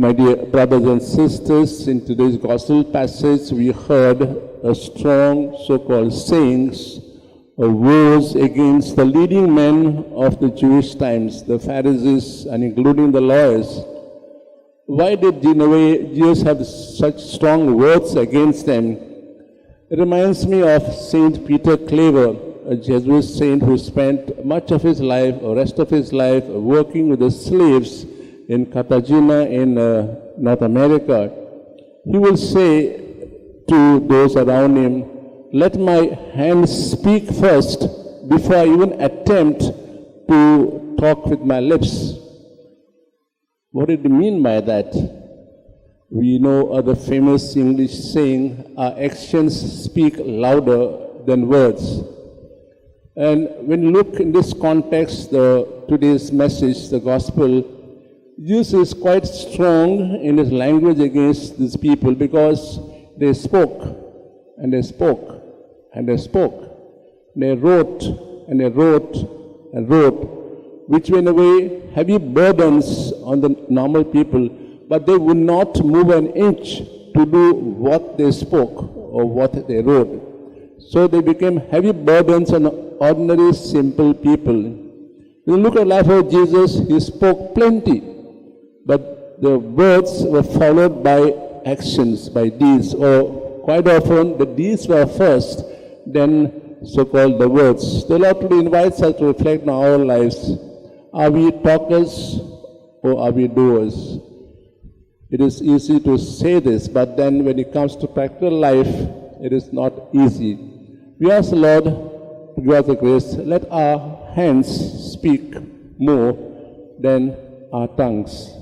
My dear brothers and sisters, in today's gospel passage we heard a strong so-called sayings, a wars against the leading men of the Jewish times, the Pharisees and including the lawyers. Why did Jesus have such strong words against them? It reminds me of Saint Peter Claver, a Jesuit saint who spent much of his life, or rest of his life, working with the slaves in Cartagena in North America. He will say to those around him, "Let my hands speak first before I even attempt to talk with my lips." What did he mean by that? We know the famous English saying, "Our actions speak louder than words." And when you look in this context, today's message, the gospel, Jesus is quite strong in his language against these people because they spoke, and they spoke, and they spoke. They wrote, and they wrote, and wrote, which were in a way heavy burdens on the normal people, but they would not move an inch to do what they spoke or what they wrote. So they became heavy burdens on ordinary, simple people. When you look at the life of Jesus, he spoke plenty, but the words were followed by actions, by deeds, or quite often the deeds were first, then so-called the words. The Lord today invites us to reflect on our lives. Are we talkers or are we doers? It is easy to say this, but then when it comes to practical life, it is not easy. We ask the Lord to give us the grace. Let our hands speak more than our tongues.